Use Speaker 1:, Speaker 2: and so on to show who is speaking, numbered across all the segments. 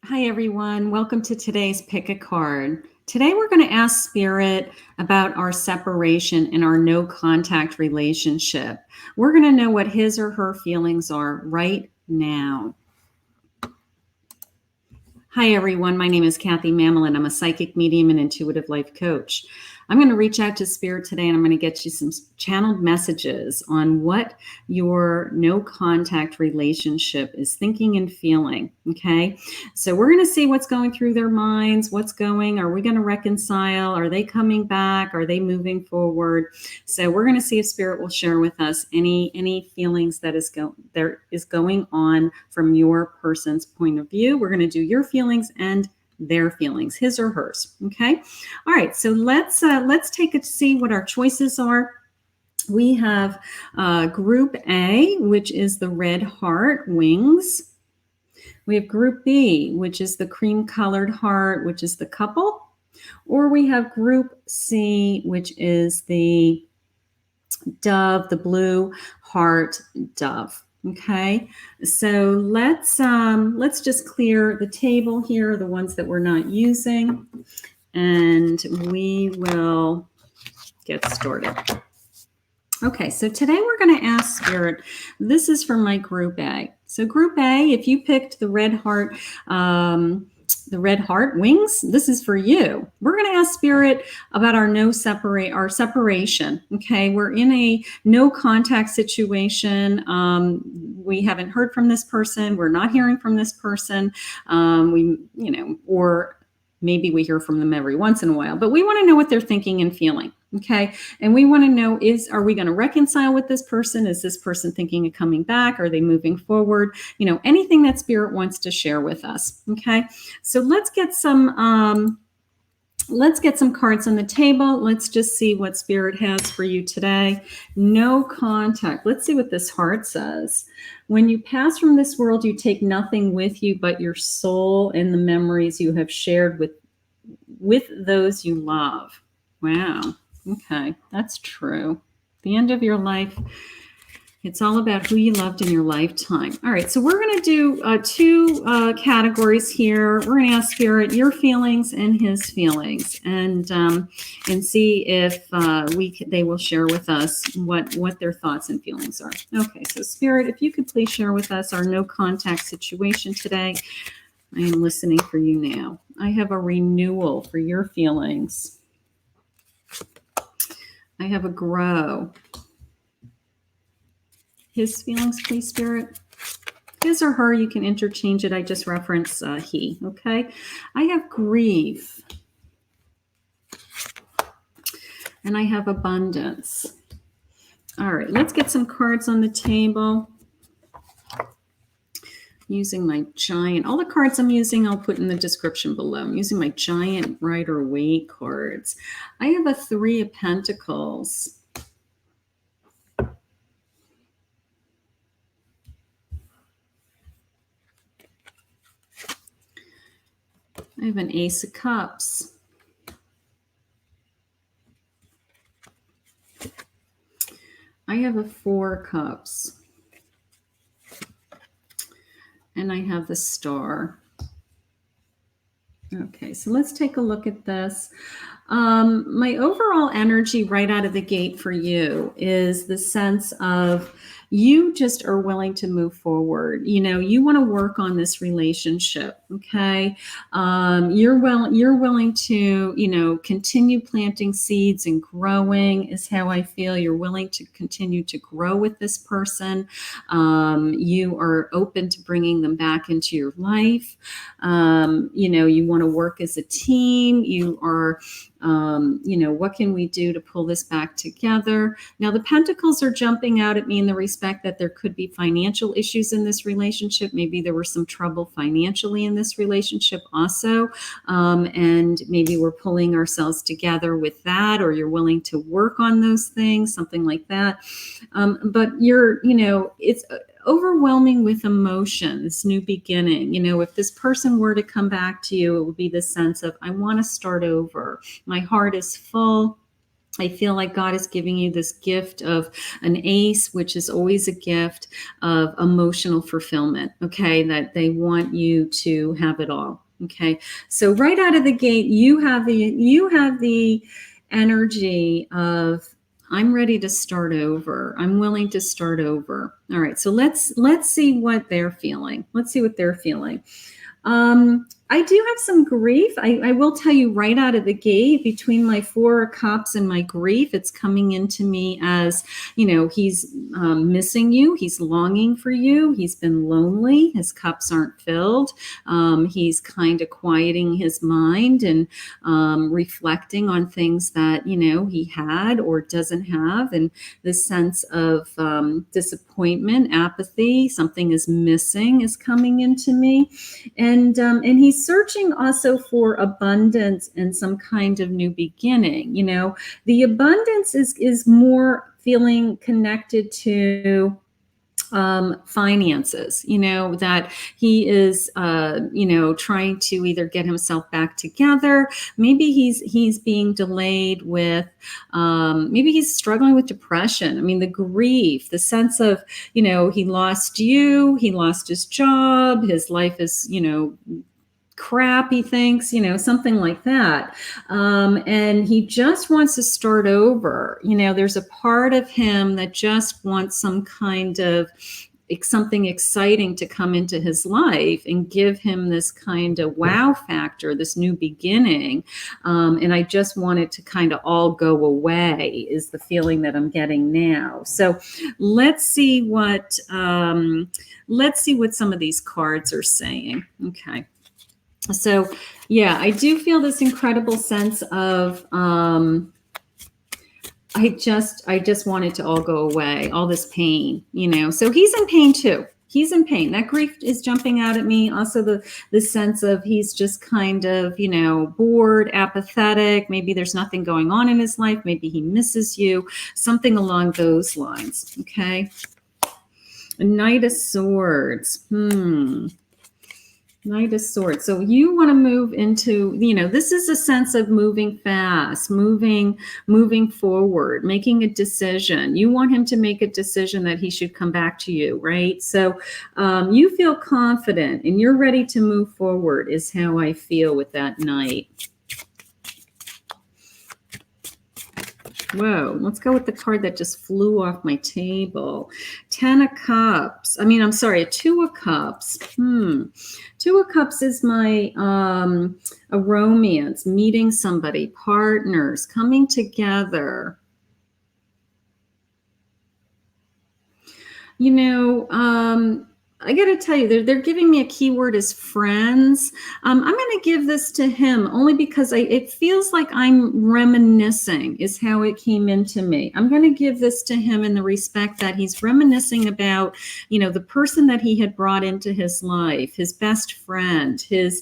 Speaker 1: Hi, everyone. Welcome to today's Pick a Card. Today, we're going to ask Spirit about our separation in our no contact relationship. We're going to know what his or her feelings are right now. Hi, everyone. My name is Kathy Mamolen. I'm a psychic medium and intuitive life coach. I'm going to reach out to Spirit today and I'm going to get you some channeled messages on what your no contact relationship is thinking and feeling. Okay. So we're going to see what's going through their minds. Are we going to reconcile? Are they coming back? Are they moving forward? So we're going to see if Spirit will share with us any feelings that there is going on from your person's point of view. We're going to do your feelings and their feelings, his or hers. Okay. All right. So let's take a see what our choices are. We have Group A, which is the red heart wings. We have Group B, which is the cream colored heart, which is the couple. Or we have Group C, which is the dove, the blue heart dove. Okay, so let's just clear the table here, the ones that we're not using, and we will get started. Okay, so today we're going to ask Spirit. This is for my Group A. So Group A, if you picked the red heart wings, this is for you. We're going to ask Spirit about our separation. Okay, we're in a no contact situation. We haven't heard from this person. We're not hearing from this person. Or maybe we hear from them every once in a while, but we want to know what they're thinking and feeling. Okay. And we want to know, are we going to reconcile with this person? Is this person thinking of coming back? Are they moving forward? Anything that Spirit wants to share with us. Okay. So let's get some cards on the table. Let's just see what Spirit has for you today. No contact. Let's see what this heart says. When you pass from this world, you take nothing with you but your soul and the memories you have shared with those you love. Wow. Okay, that's true. The end of your life, it's all about who you loved in your lifetime. All right, so we're going to do two categories here. We're going to ask Spirit your feelings and his feelings, and see if they will share with us what their thoughts and feelings are. Okay, so Spirit, if you could please share with us our no contact situation today. I am listening for you now. I have a renewal for your feelings. I have a grow. His feelings, please, Spirit. His or her, you can interchange it. I just reference he, okay? I have grief. And I have abundance. All right, let's get some cards on the table. Using my giant, all the cards I'm using, I'll put in the description below. I'm using my giant Rider-Waite cards. I have a 3 of Pentacles. I have an Ace of Cups. I have a 4 Cups. And I have the Star. Okay, so let's take a look at this. My overall energy right out of the gate for you is the sense of you just are willing to move forward. You want to work on this relationship. Okay. You're willing to, continue planting seeds and growing is how I feel. You're willing to continue to grow with this person. You are open to bringing them back into your life. You want to work as a team. You are, what can we do to pull this back together? Now, the Pentacles are jumping out at me in the respect that there could be financial issues in this relationship. Maybe there was some trouble financially in this relationship also. And maybe we're pulling ourselves together with that, or you're willing to work on those things, something like that. But it's overwhelming with emotion, this new beginning. If this person were to come back to you, it would be the sense of, I want to start over. My heart is full. I feel like God is giving you this gift of an ace, which is always a gift of emotional fulfillment. Okay. That they want you to have it all. Okay. So right out of the gate, you have the energy of, I'm ready to start over. I'm willing to start over. All right. So let's see what they're feeling. Let's see what they're feeling. I do have some grief. I will tell you right out of the gate, between my Four of Cups and my grief, it's coming into me as, he's missing you. He's longing for you. He's been lonely. His cups aren't filled. He's kind of quieting his mind and reflecting on things that, he had or doesn't have. And this sense of disappointment, apathy, something is missing is coming into me. And he's searching also for abundance and some kind of new beginning. The abundance is more feeling connected to finances, that he is, trying to either get himself back together. Maybe he's being delayed with, maybe he's struggling with depression. I mean, the grief, the sense of, he lost you, he lost his job, his life is, crap, he thinks, something like that. And he just wants to start over. There's a part of him that just wants some kind of something exciting to come into his life and give him this kind of wow factor, this new beginning. And I just want it to kind of all go away is the feeling that I'm getting now. So let's see what some of these cards are saying. Okay. So, yeah, I do feel this incredible sense of, I just want it to all go away, all this pain, so he's in pain too. He's in pain. That grief is jumping out at me. Also the sense of he's just kind of, bored, apathetic. Maybe there's nothing going on in his life. Maybe he misses you, something along those lines. Okay. Knight of Swords. Knight of Swords. So you want to move into, this is a sense of moving fast, moving forward, making a decision. You want him to make a decision that he should come back to you, right? So you feel confident and you're ready to move forward is how I feel with that Knight. Whoa, let's go with the card that just flew off my table. 10 of Cups. I'm sorry, a 2 of Cups. 2 of Cups is my a romance, meeting somebody, partners, coming together. I got to tell you, they're giving me a keyword as friends. I'm going to give this to him only because it feels like I'm reminiscing is how it came into me. I'm going to give this to him in the respect that he's reminiscing about, the person that he had brought into his life, his best friend, his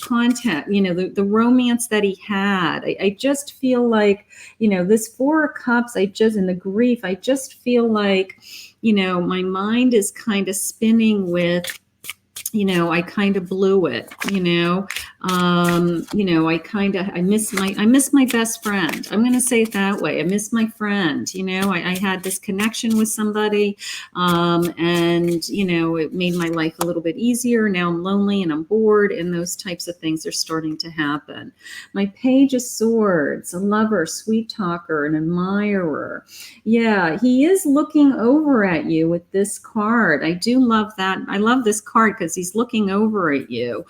Speaker 1: contact, the romance that he had. I just feel like, this 4 of Cups, in the grief, I just feel like, my mind is kind of spinning with, I kind of blew it, I miss my best friend. I'm going to say it that way. I miss my friend, I had this connection with somebody, and, it made my life a little bit easier. Now I'm lonely and I'm bored, and those types of things are starting to happen. My Page of Swords, a lover, sweet talker, an admirer. Yeah, he is looking over at you with this card. I do love that. I love this card because he's looking over at you,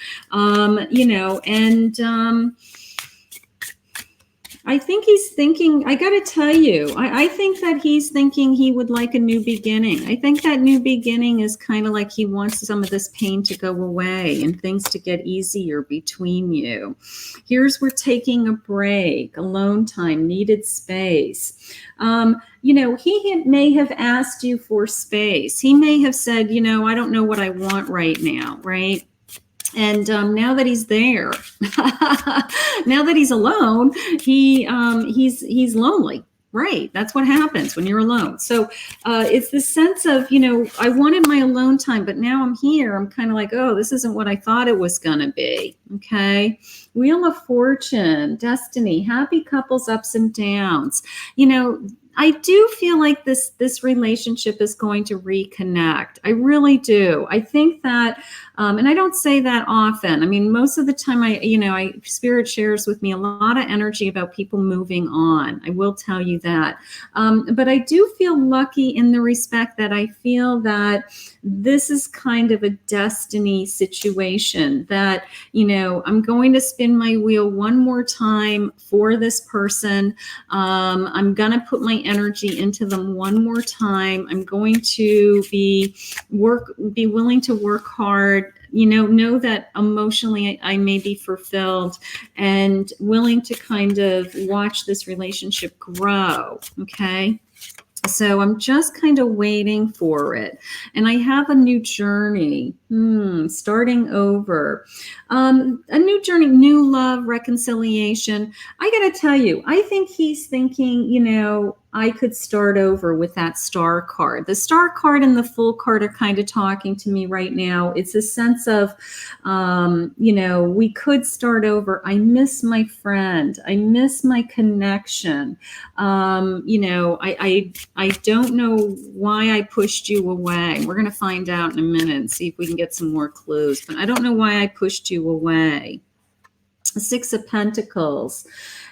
Speaker 1: I think he's thinking, I got to tell you, I think that he's thinking he would like a new beginning. I think that new beginning is kind of like he wants some of this pain to go away and things to get easier between you. Here's where taking a break, alone time, needed space. He may have asked you for space. He may have said, I don't know what I want right now, right? And now that he's there, now that he's alone, he's lonely. Right. That's what happens when you're alone. So it's the sense of, I wanted my alone time, but now I'm here. I'm kind of like, oh, this isn't what I thought it was going to be. Okay. Wheel of Fortune, destiny, happy couples, ups and downs. I do feel like this relationship is going to reconnect. I really do. I think that, and I don't say that often. I mean, most of the time, Spirit shares with me a lot of energy about people moving on. I will tell you that. But I do feel lucky in the respect that I feel that this is kind of a destiny situation that, I'm going to spin my wheel one more time for this person. I'm going to put my energy into them one more time. I'm going to be willing to work hard, know that emotionally I may be fulfilled and willing to kind of watch this relationship grow. Okay. So I'm just kind of waiting for it. And I have a new journey, starting over. A new journey, new love, reconciliation. I got to tell you, I think he's thinking, I could start over with that star card. The star card and the full card are kind of talking to me right now. It's a sense of, we could start over. I miss my friend. I miss my connection. I don't know why I pushed you away. We're going to find out in a minute and see if we can get some more clues. But I don't know why I pushed you away. Six of Pentacles.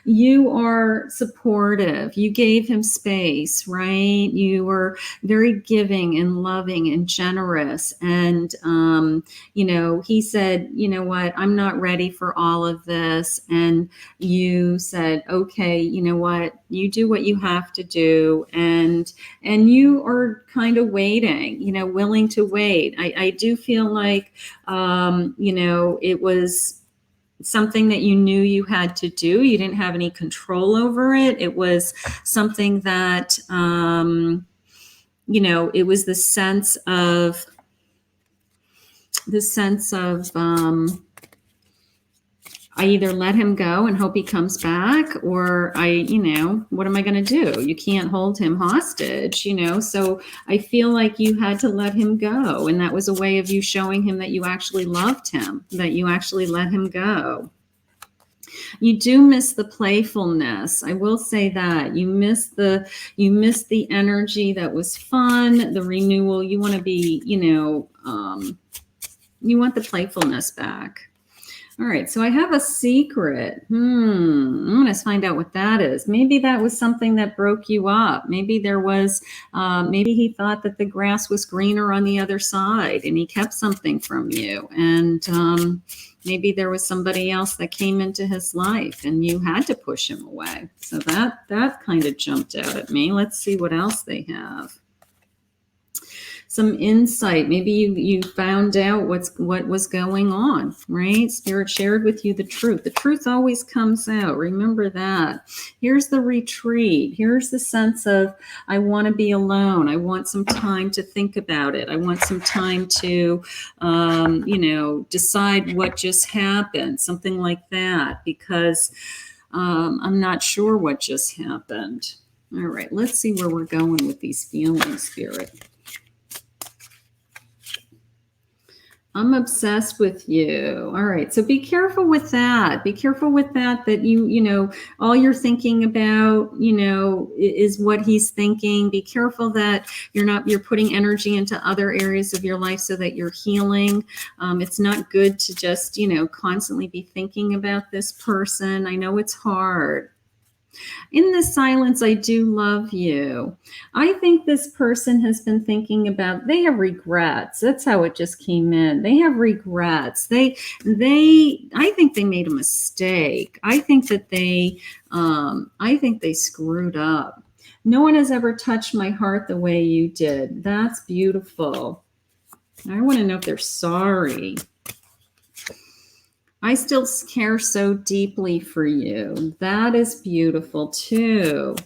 Speaker 1: You are supportive. You gave him space, right? You were very giving and loving and generous. And, he said, you know what, I'm not ready for all of this. And you said, okay, you know what, you do what you have to do. And you are kind of waiting, willing to wait. I do feel like, it was something that you knew you had to do. You didn't have any control over it. It was something that, it was the sense of, I either let him go and hope he comes back, or what am I going to do? You can't hold him hostage, so I feel like you had to let him go. And that was a way of you showing him that you actually loved him, that you actually let him go. You do miss the playfulness. I will say that you miss the energy that was fun, the renewal. You want to be, you want the playfulness back. All right, so I have a secret. I'm going to find out what that is. Maybe that was something that broke you up. Maybe there was, maybe he thought that the grass was greener on the other side and he kept something from you. And maybe there was somebody else that came into his life and you had to push him away. So that kind of jumped out at me. Let's see what else they have. Some insight. Maybe you found out what was going on, right? Spirit shared with you the truth. The truth always comes out. Remember that. Here's the retreat. Here's the sense of, I want to be alone. I want some time to think about it. I want some time to, decide what just happened. Something like that, because I'm not sure what just happened. All right, let's see where we're going with these feelings, Spirit. I'm obsessed with you. All right. So be careful with that. Be careful with that you all you're thinking about, is what he's thinking. Be careful that you're putting energy into other areas of your life so that you're healing. It's not good to just, constantly be thinking about this person. I know it's hard. In the silence, I do love you. I think this person has been thinking about, they have regrets. That's how it just came in. They have regrets. I think they made a mistake. I think that they screwed up. No one has ever touched my heart the way you did. That's beautiful. I want to know if they're sorry. I still care so deeply for you. That is beautiful too.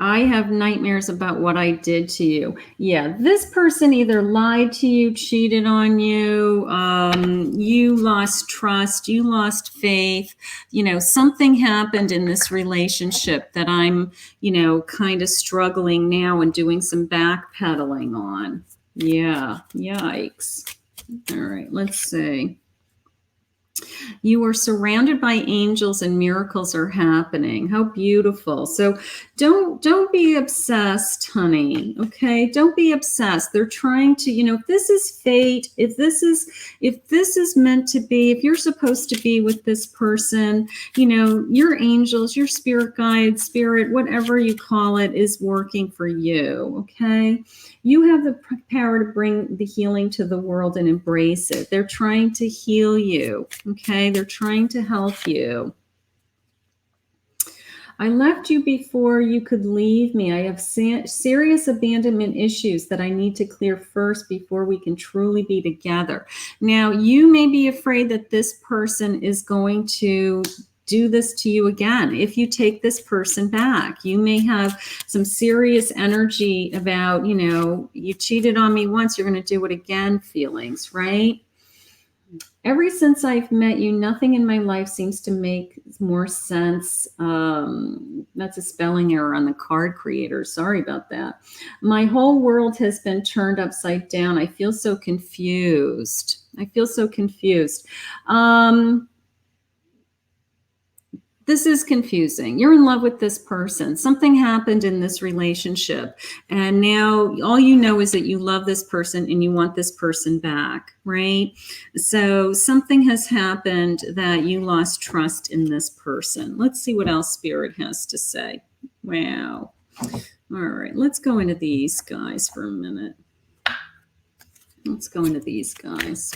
Speaker 1: I have nightmares about what I did to you. Yeah, this person either lied to you, cheated on you, you lost trust, you lost faith. You know, something happened in this relationship that I'm, you know, kind of struggling now and doing some backpedaling on. Yeah, yikes. All right, let's see. You are surrounded by angels and miracles are happening. How beautiful. So don't be obsessed, honey. Okay? Don't be obsessed. They're trying to, you know, if this is fate, if this is meant to be, if you're supposed to be with this person, you know, your angels, your spirit guide, spirit, whatever you call it, is working for you. Okay? You have the power to bring the healing to the world and embrace it. They're trying to heal you, okay? They're trying to help you. I left you before you could leave me. I have serious abandonment issues that I need to clear first before we can truly be together. Now, you may be afraid that this person is going to do this to you again. If you take this person back, you may have some serious energy about, you know, you cheated on me once, you're going to do it again feelings, right? Ever since I've met you, nothing in my life seems to make more sense. That's a spelling error on the card creator. Sorry about that. My whole world has been turned upside down. I feel so confused. I feel so confused. This is confusing. You're in love with this person. Something happened in this relationship. And now all you know is that you love this person and you want this person back, right? So something has happened that you lost trust in this person. Let's see what else Spirit has to say. Wow. All right. Let's go into these guys for a minute. Let's go into these guys.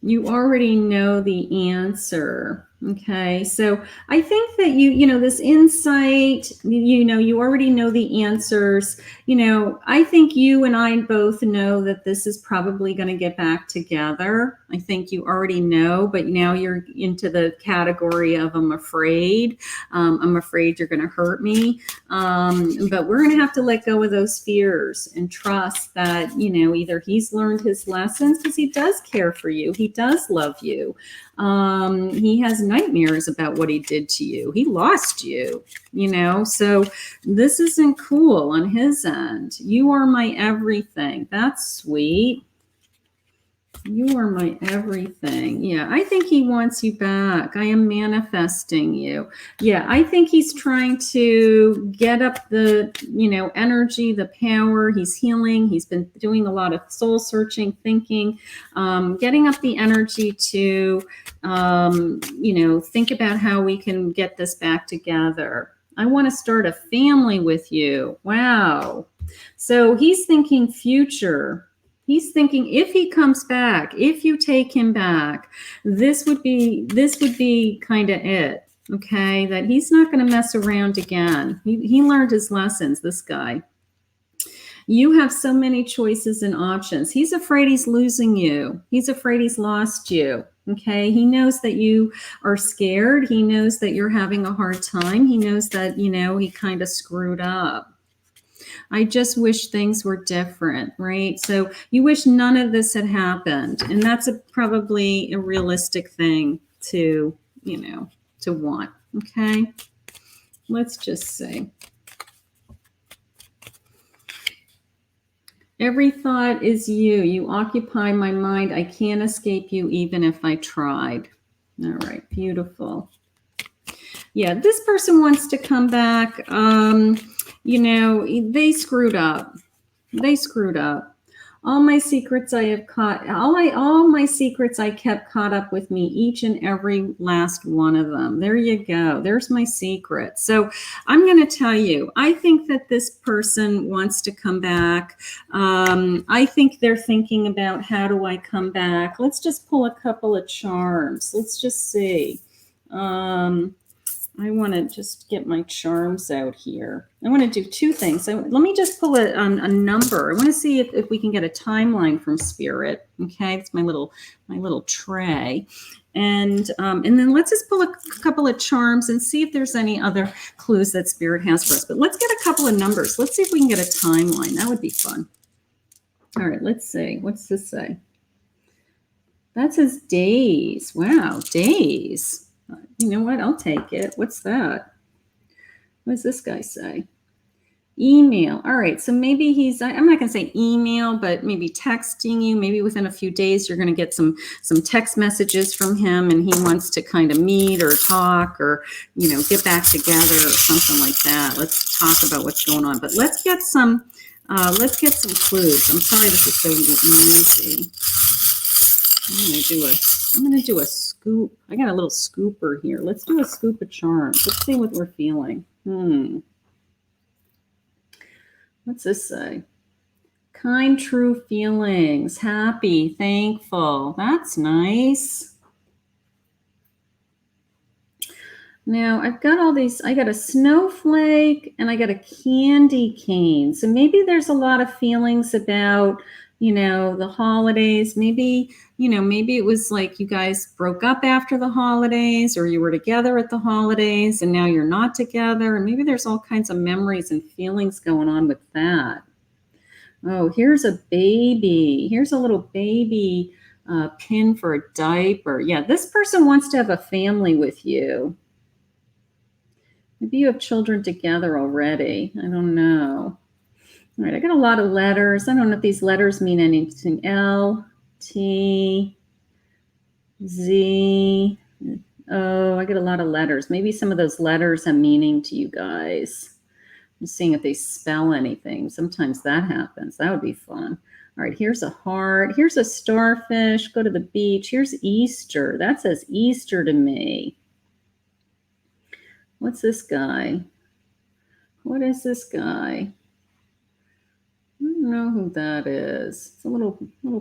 Speaker 1: You already know the answer. Okay, so I think that you know, this insight, you know, you already know the answers. You know, I think you and I both know that this is probably going to get back together. I think you already know, but now you're into the category of I'm afraid. I'm afraid you're going to hurt me. But we're going to have to let go of those fears and trust that, you know, either he's learned his lessons because he does care for you. He does love you. He has nightmares about what he did to you. He lost you, you know, so this isn't cool on his end. You are my everything. That's sweet. You are my everything. Yeah, I think he wants you back. I am manifesting you. Yeah, I think he's trying to get up the, you know, energy, the power. He's healing. He's been doing a lot of soul searching, thinking, getting up the energy to, you know, think about how we can get this back together. I want to start a family with you. Wow. So he's thinking future. He's thinking if he comes back, if you take him back, this would be kind of it. Okay, that he's not going to mess around again. He learned his lessons, this guy. You have so many choices and options. He's afraid he's losing you. He's afraid he's lost you. Okay, he knows that you are scared. He knows that you're having a hard time. He knows that, you know, he kind of screwed up. I just wish things were different, right? So you wish none of this had happened. And that's probably a realistic thing to, you know, to want. Okay. Let's just see. Every thought is you. You occupy my mind. I can't escape you even if I tried. All right. Beautiful. Yeah. This person wants to come back. You know, they screwed up. They screwed up. All my secrets I have caught, all my secrets I kept caught up with me, each and every last one of them. There you go. There's my secret. So I'm going to tell you, I think that this person wants to come back. I think they're thinking about how do I come back? Let's just pull a couple of charms. Let's just see. I want to just get my charms out here. I want to do two things. Let me just pull a number. I want to see if we can get a timeline from Spirit. Okay, it's my little tray. And then let's just pull a couple of charms and see if there's any other clues that Spirit has for us. But let's get a couple of numbers. Let's see if we can get a timeline. That would be fun. All right, let's see. What's this say? That says days. Wow, days. You know what? I'll take it. What's that? What does this guy say? Email. All right. So maybe I'm not going to say email, but maybe texting you. Maybe within a few days, you're going to get some text messages from him, and he wants to kind of meet or talk or, get back together or something like that. Let's talk about what's going on. But let's get some clues. I'm sorry this is so noisy. I'm going to do a scoop. I got a little scooper here. Let's do a scoop of charms. Let's see what we're feeling. What's this say? Kind, true feelings. Happy, thankful. That's nice. Now, I've got all these. I got a snowflake and I got a candy cane. So maybe there's a lot of feelings about the holidays. Maybe it was like you guys broke up after the holidays, or you were together at the holidays and now you're not together. And maybe there's all kinds of memories and feelings going on with that. Oh, here's a baby. Here's a little baby pin for a diaper. Yeah, this person wants to have a family with you. Maybe you have children together already. I don't know. All right, I got a lot of letters. I don't know if these letters mean anything. L, T, Z. Oh, I get a lot of letters. Maybe some of those letters have meaning to you guys. I'm seeing if they spell anything. Sometimes that happens. That would be fun. All right, here's a heart. Here's a starfish. Go to the beach. Here's Easter. That says Easter to me. What's this guy? What is this guy? I don't know who that is. It's a little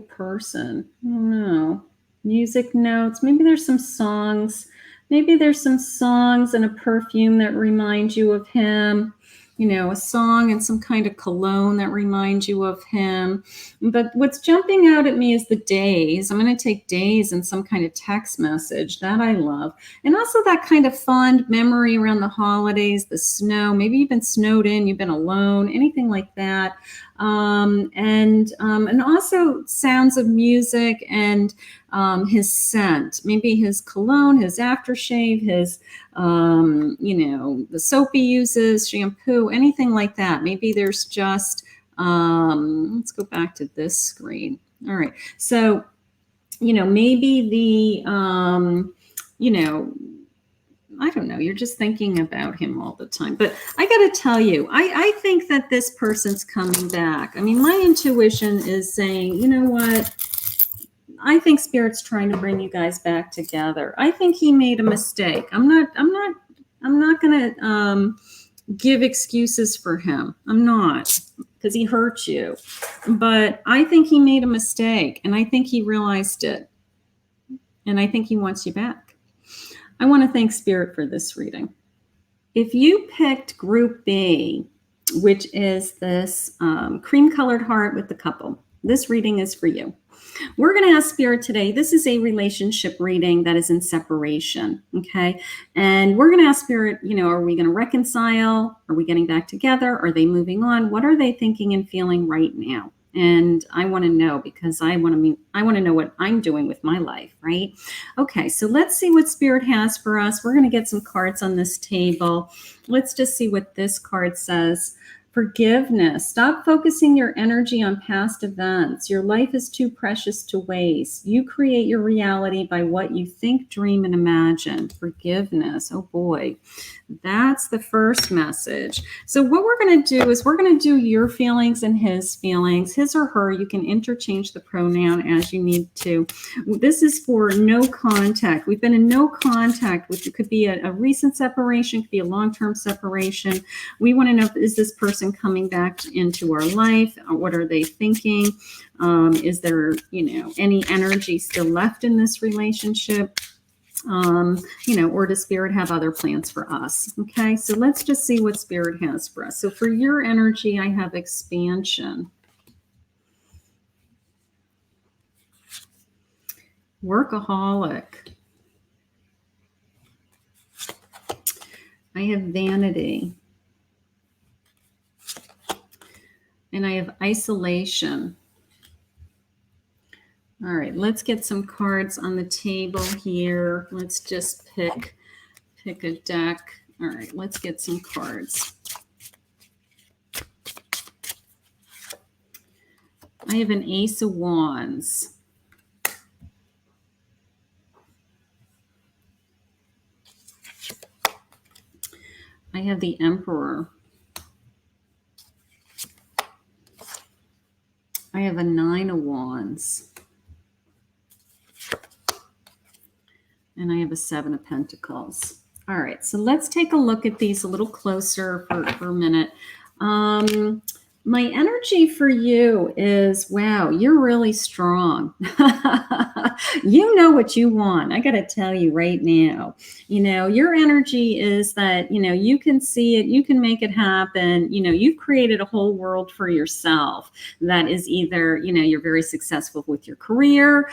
Speaker 1: person. I don't know. Music notes. Maybe there's some songs. Maybe there's some songs and a perfume that remind you of him. A song and some kind of cologne that reminds you of him. But what's jumping out at me is the days. I'm going to take days and some kind of text message that I love. And also that kind of fond memory around the holidays, the snow. Maybe you've been snowed in, you've been alone, anything like that. And also sounds of music and his scent, maybe his cologne, his aftershave, his, the soap he uses, shampoo, anything like that. Maybe there's just, let's go back to this screen. All right. So, maybe I don't know. You're just thinking about him all the time. But I got to tell you, I think that this person's coming back. I mean, my intuition is saying, you know what? I think Spirit's trying to bring you guys back together. I think he made a mistake. I'm not going to give excuses for him. I'm not, because he hurt you. But I think he made a mistake, and I think he realized it. And I think he wants you back. I want to thank Spirit for this reading. If you picked Group B, which is this cream-colored heart with the couple, this reading is for you. We're going to ask Spirit today. This is a relationship reading that is in separation, okay? And we're going to ask Spirit, are we going to reconcile? Are we getting back together? Are they moving on? What are they thinking and feeling right now? And I want to know, because I want to know what I'm doing with my life, right? Okay, so let's see what Spirit has for us. We're going to get some cards on this table. Let's just see what this card says. Forgiveness. Stop focusing your energy on past events. Your life is too precious to waste. You create your reality by what you think, dream, and imagine. Forgiveness. Oh boy. That's the first message. So what we're going to do is we're going to do your feelings and his feelings, his or her. You can interchange the pronoun as you need to. This is for no contact. We've been in no contact, which could be a recent separation, could be a long-term separation. We want to know, is this person coming back into our life? What are they thinking? Is there, any energy still left in this relationship? You know, or does Spirit have other plans for us? Okay, so let's just see what Spirit has for us. So for your energy, I have expansion, workaholic, I have vanity, and I have isolation. All right, let's get some cards on the table here. Let's just pick a deck. All right, let's get some cards. I have an Ace of Wands. I have the Emperor. I have a Nine of Wands. And I have a Seven of Pentacles. All right, so let's take a look at these a little closer for a minute. My energy for you is, wow, you're really strong. You know what you want. I got to tell you right now, you know, your energy is that, you know, you can see it, you can make it happen. You know, you've created a whole world for yourself that is either, you know, you're very successful with your career,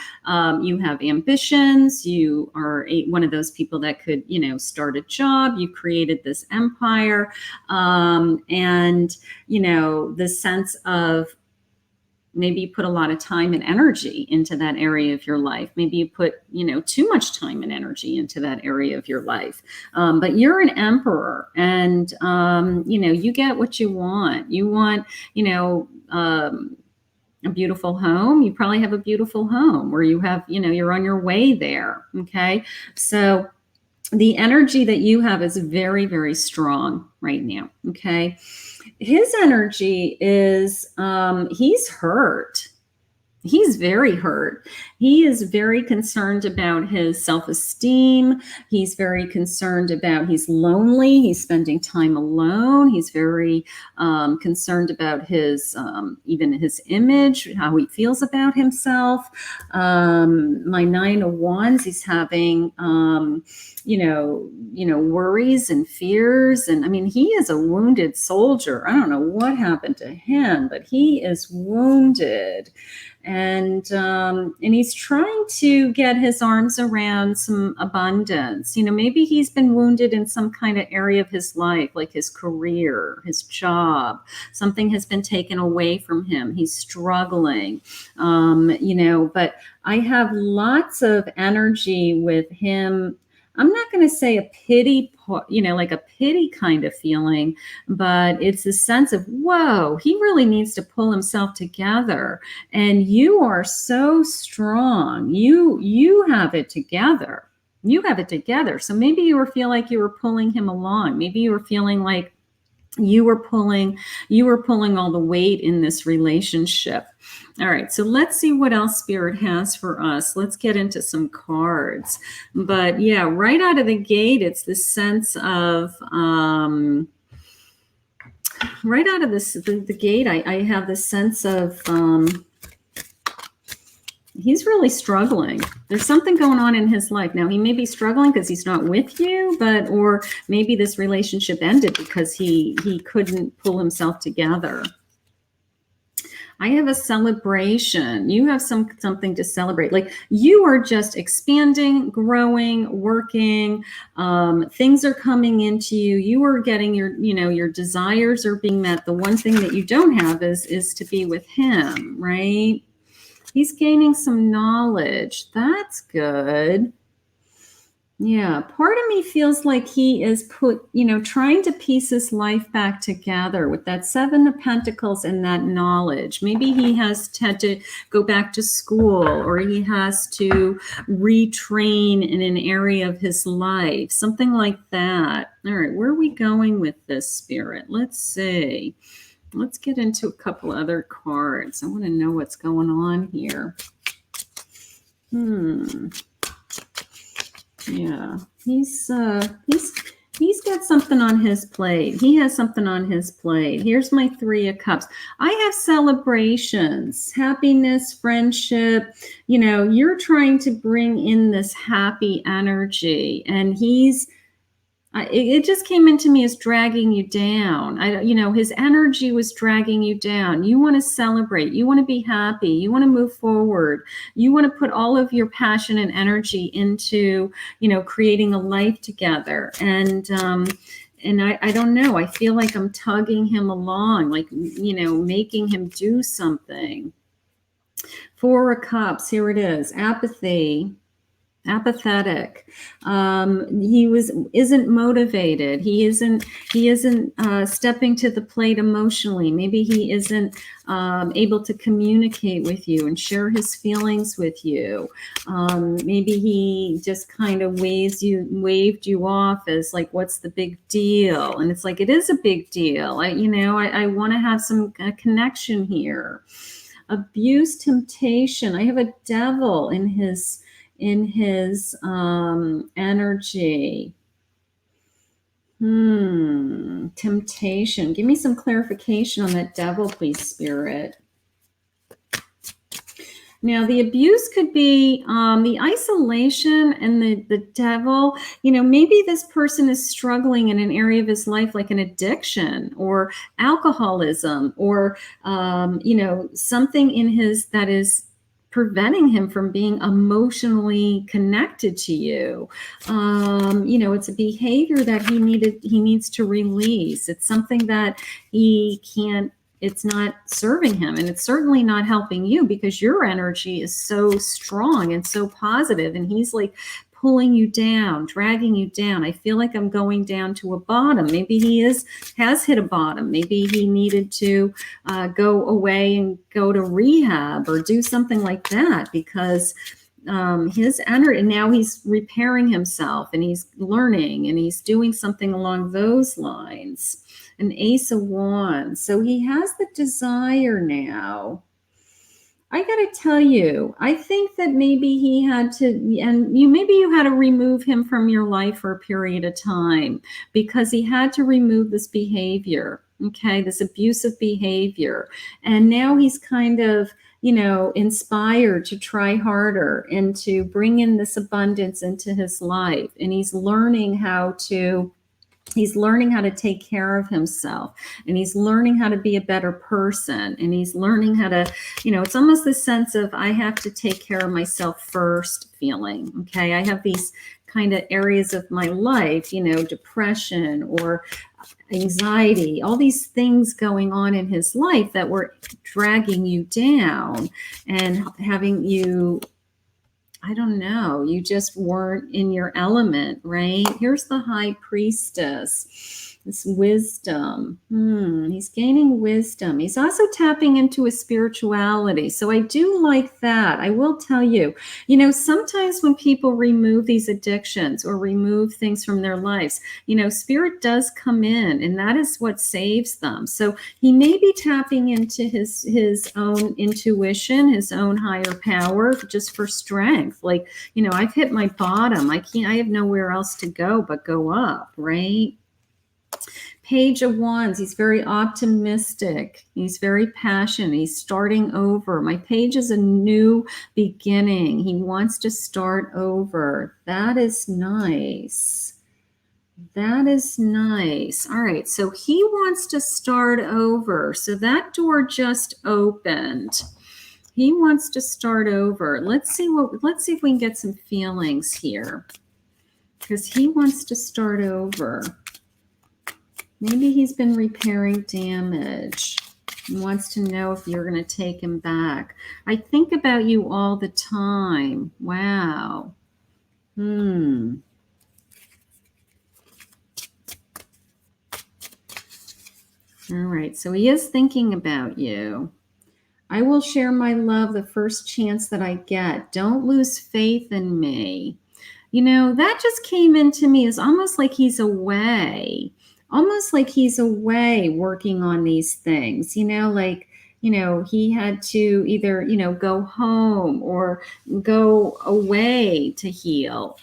Speaker 1: you have ambitions, you are one of those people that could, you know, start a job, you created this empire, and, you know, the sense of maybe you put a lot of time and energy into that area of your life. Maybe you put, you know, too much time and energy into that area of your life. But you're an emperor, and, you know, you get what you want. You want, you know, a beautiful home. You probably have a beautiful home, or you have, you know, you're on your way there. Okay. So the energy that you have is very, very strong right now. Okay. His energy is, he's hurt. He's very hurt. He is very concerned about his self-esteem. He's very concerned about, he's lonely. He's spending time alone. He's very concerned about his, even his image, how he feels about himself. My Nine of Wands, he's having, you know, worries and fears. And I mean, he is a wounded soldier. I don't know what happened to him, but he is wounded. And he's trying to get his arms around some abundance. You know, maybe he's been wounded in some kind of area of his life, like his career, his job. Something has been taken away from him. He's struggling, you know, but I have lots of energy with him. I'm not going to say a pity, you know, like a pity kind of feeling, but it's a sense of, whoa, he really needs to pull himself together. And you are so strong. You have it together. You have it together. So maybe you feel like you were pulling him along. Maybe you were feeling like you were pulling all the weight in this relationship. All right, so let's see what else Spirit has for us. Let's get into some cards. But yeah, right out of the gate, it's this sense of, right out of the gate, I have this sense of, he's really struggling. There's something going on in his life. Now, he may be struggling because he's not with you, but, or maybe this relationship ended because he couldn't pull himself together. I have a celebration. You have something to celebrate. Like you are just expanding, growing, working. Things are coming into you. You are getting your, you know, your desires are being met. The one thing that you don't have is to be with him, right? He's gaining some knowledge. That's good. Yeah, part of me feels like he is trying to piece his life back together with that Seven of Pentacles and that knowledge. Maybe he has had to go back to school, or he has to retrain in an area of his life, something like that. All right, where are we going with this, Spirit? Let's see. Let's get into a couple other cards. I want to know what's going on here. Yeah, he's He's got something on his plate. He has something on his plate. Here's my 3 of Cups. I have celebrations, happiness, friendship. You know, you're trying to bring in this happy energy, and it just came into me as dragging you down. You know, his energy was dragging you down. You want to celebrate. You want to be happy. You want to move forward. You want to put all of your passion and energy into, you know, creating a life together. And I don't know. I feel like I'm tugging him along, like, you know, making him do something. 4 of Cups. Here it is. Apathy. Apathetic. He isn't motivated. He isn't stepping to the plate emotionally. Maybe he isn't able to communicate with you and share his feelings with you. Maybe he just kind of waved you off as like, what's the big deal? And it's like, it is a big deal. I want to have some connection here. Abuse, temptation. I have a devil in his energy. Temptation. Give me some clarification on that devil, please, Spirit. Now, the abuse could be the isolation and the devil. You know, maybe this person is struggling in an area of his life like an addiction or alcoholism or, you know, something in his that is preventing him from being emotionally connected to you. You know, it's a behavior that he needs to release. It's something that it's not serving him, and it's certainly not helping you because your energy is so strong and so positive, and he's like pulling you down, dragging you down. I feel like I'm going down to a bottom. Maybe he has hit a bottom. Maybe he needed to go away and go to rehab or do something like that because his energy, and now he's repairing himself and he's learning and he's doing something along those lines. An Ace of Wands. So he has the desire now. I got to tell you, I think that maybe he had to, and maybe you had to remove him from your life for a period of time because he had to remove this behavior, okay, this abusive behavior. And now he's kind of, you know, inspired to try harder and to bring in this abundance into his life. And he's learning how to take care of himself, and he's learning how to be a better person, and he's learning how to, you know, it's almost this sense of I have to take care of myself first feeling. Okay. I have these kind of areas of my life, you know, depression or anxiety, all these things going on in his life that were dragging you down and having you, I don't know, you just weren't in your element, right? Here's the High Priestess, this wisdom. He's gaining wisdom. He's also tapping into his spirituality. So I do like that. I will tell you, you know, sometimes when people remove these addictions or remove things from their lives, you know, spirit does come in, and that is what saves them. So he may be tapping into his own intuition, his own higher power, just for strength. Like, you know, I've hit my bottom. I have nowhere else to go but go up, right? Page of Wands. He's very optimistic. He's very passionate. He's starting over. My page is a new beginning. He wants to start over. That is nice. That is nice. All right. So he wants to start over. So that door just opened. He wants to start over. Let's see if we can get some feelings here, because he wants to start over. Maybe he's been repairing damage. He wants to know if you're going to take him back. I think about you all the time. Wow. All right. So he is thinking about you. I will share my love the first chance that I get. Don't lose faith in me. You know, that just came into me as almost like he's away. Almost like he's away working on these things, you know, like he had to either, go home or go away to heal.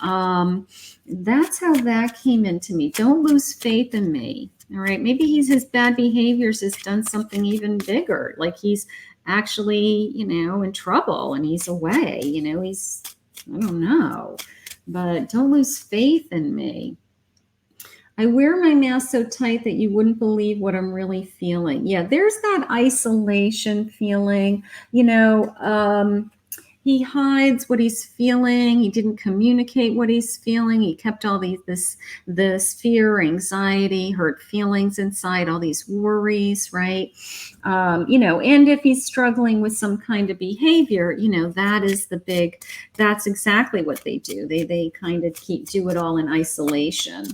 Speaker 1: That's how that came into me. Don't lose faith in me. All right. Maybe his bad behaviors has done something even bigger. Like he's actually, in trouble and he's away, I don't know, but don't lose faith in me. I wear my mask so tight that you wouldn't believe what I'm really feeling. Yeah, there's that isolation feeling. He hides what he's feeling. He didn't communicate what he's feeling. He kept all this fear, anxiety, hurt feelings inside, all these worries, right? And if he's struggling with some kind of behavior, that's exactly what they do. They kind of do it all in isolation.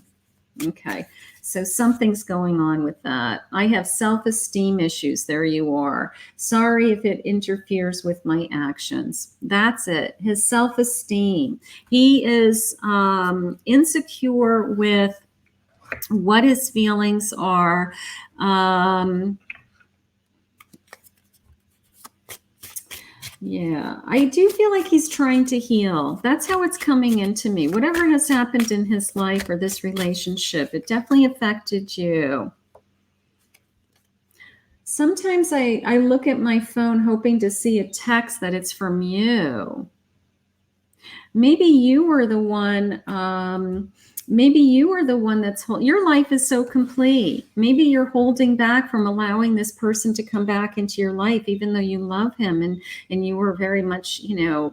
Speaker 1: Okay, so something's going on with that. I have self-esteem issues. There you are. Sorry if it interferes with my actions. That's it. His self-esteem. He is insecure with what his feelings are. Yeah, I do feel like he's trying to heal. That's how it's coming into me. Whatever has happened in his life or this relationship, it definitely affected you. Sometimes I look at my phone hoping to see a text that it's from you. Maybe you were the one, that's your life is so complete. Maybe you're holding back from allowing this person to come back into your life, even though you love him and you were very much,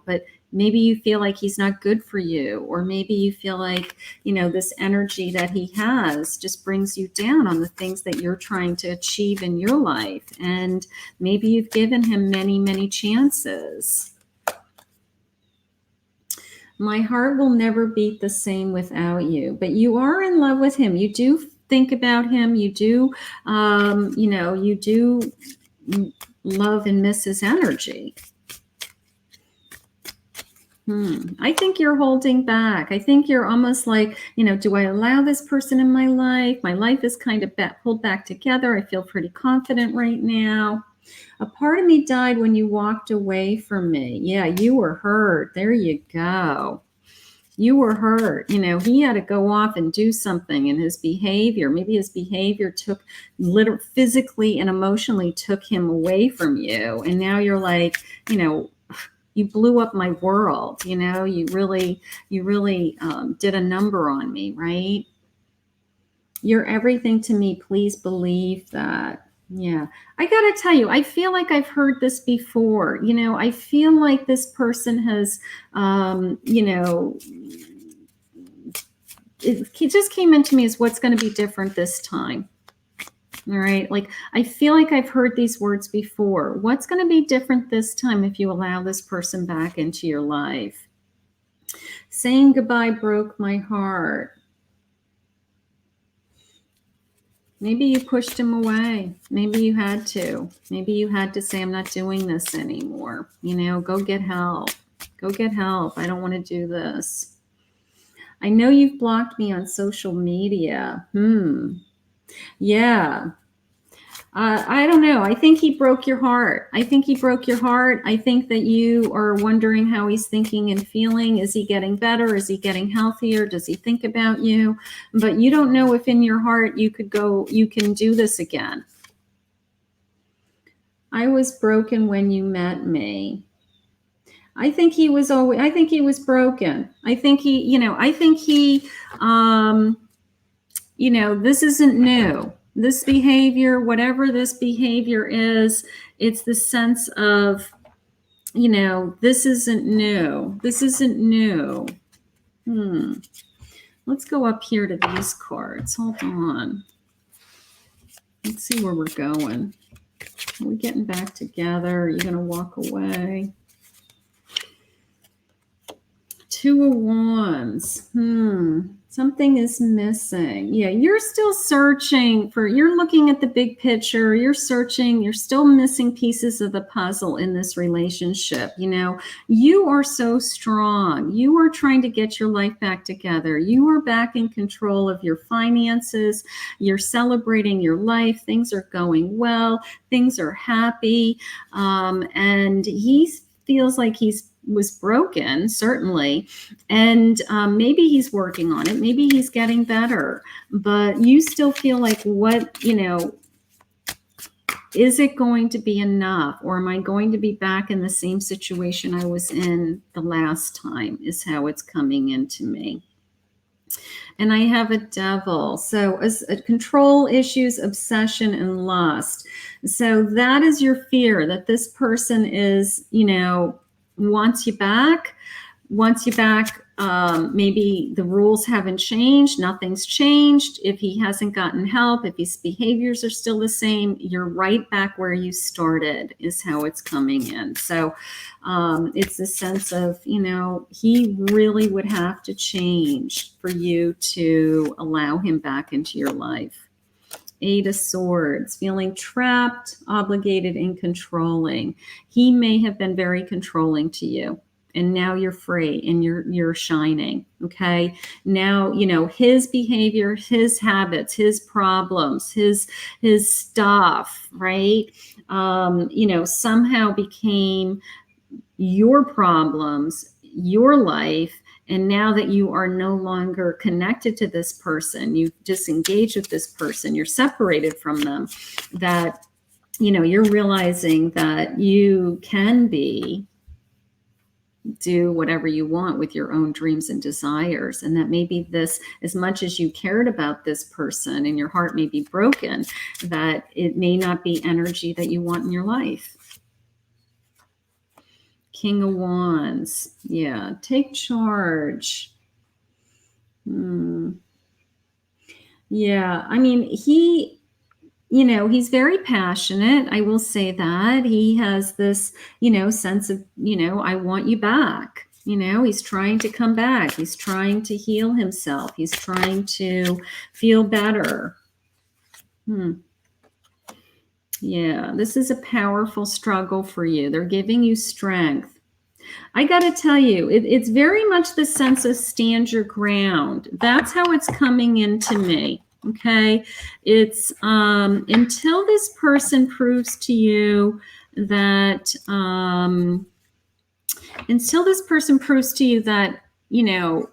Speaker 1: but maybe you feel like he's not good for you, or maybe you feel like, this energy that he has just brings you down on the things that you're trying to achieve in your life. And maybe you've given him many, many chances. My heart will never beat the same without you. But you are in love with him. You do think about him. You do, you do love and miss his energy. I think you're holding back. I think you're almost like, do I allow this person in my life? My life is kind of pulled back together. I feel pretty confident right now. A part of me died when you walked away from me. Yeah, you were hurt. There you go. You were hurt. He had to go off and do something, and his behavior, maybe his behavior physically and emotionally took him away from you. And now you're like, you blew up my world. You really did a number on me, right? You're everything to me. Please believe that. Yeah, I got to tell you, I feel like I've heard this before. I feel like this person has, it just came into me as what's going to be different this time. All right. Like, I feel like I've heard these words before. What's going to be different this time if you allow this person back into your life? Saying goodbye broke my heart. Maybe you pushed him away. Maybe you had to. Maybe you had to say, I'm not doing this anymore. Go get help. Go get help. I don't want to do this. I know you've blocked me on social media. Yeah. I don't know. I think he broke your heart. I think that you are wondering how he's thinking and feeling. Is he getting better? Is he getting healthier? Does he think about you? But you don't know if in your heart you can do this again. I was broken when you met me. I think he was broken. I think he, this isn't new. This behavior, whatever this behavior is, it's the sense of, this isn't new. This isn't new. Let's go up here to these cards. Hold on. Let's see where we're going. Are we getting back together? Are you going to walk away? Two of Wands. Something is missing. Yeah, you're still searching for, you're looking at the big picture. You're searching. You're still missing pieces of the puzzle in this relationship. You know, you are so strong. You are trying to get your life back together. You are back in control of your finances. You're celebrating your life. Things are going well. Things are happy. And he feels like was broken, certainly, and maybe he's working on it, maybe he's getting better, but you still feel like, what, you know, is it going to be enough, or am I going to be back in the same situation I was in the last time, is how it's coming into me. And I have a Devil. So as control issues, obsession, and lust. So that is your fear, that this person is, you know, wants you back. Maybe the rules haven't changed. Nothing's changed. If he hasn't gotten help, if his behaviors are still the same, you're right back where you started, is how it's coming in. So it's a sense of, you know, he really would have to change for you to allow him back into your life. Eight of Swords, feeling trapped, obligated, and controlling. He may have been very controlling to you, and now you're free and you're shining. Okay. Now, you know, his behavior, his habits, his problems, his stuff, right? You know, somehow became your problems, your life. And now that you are no longer connected to this person, you've disengaged with this person, you're separated from them, that, you know, you're realizing that you can do whatever you want with your own dreams and desires. And that maybe this, as much as you cared about this person and your heart may be broken, that it may not be energy that you want in your life. King of Wands. Yeah, take charge. Yeah, I mean, he, you know, he's very passionate. I will say that. He has this, you know, sense of, you know, I want you back. You know, he's trying to come back. He's trying to heal himself. He's trying to feel better. Yeah, this is a powerful struggle for you. They're giving you strength. I got to tell you, it's very much the sense of stand your ground. That's how it's coming into me. Okay. It's until this person proves to you that, you know,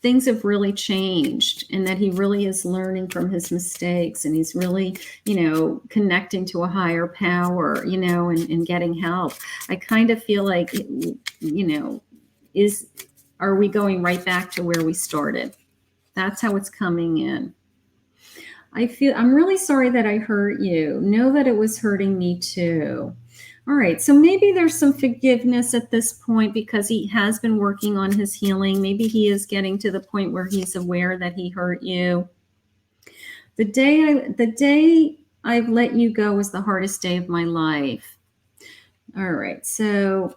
Speaker 1: things have really changed and that he really is learning from his mistakes, and he's really, you know, connecting to a higher power, you know, and getting help. I kind of feel like, you know, are we going right back to where we started? That's how it's coming in. I'm really sorry that I hurt you. Know that it was hurting me too. All right, so maybe there's some forgiveness at this point because he has been working on his healing. Maybe he is getting to the point where he's aware that he hurt you. The day I've let you go was the hardest day of my life. All right, so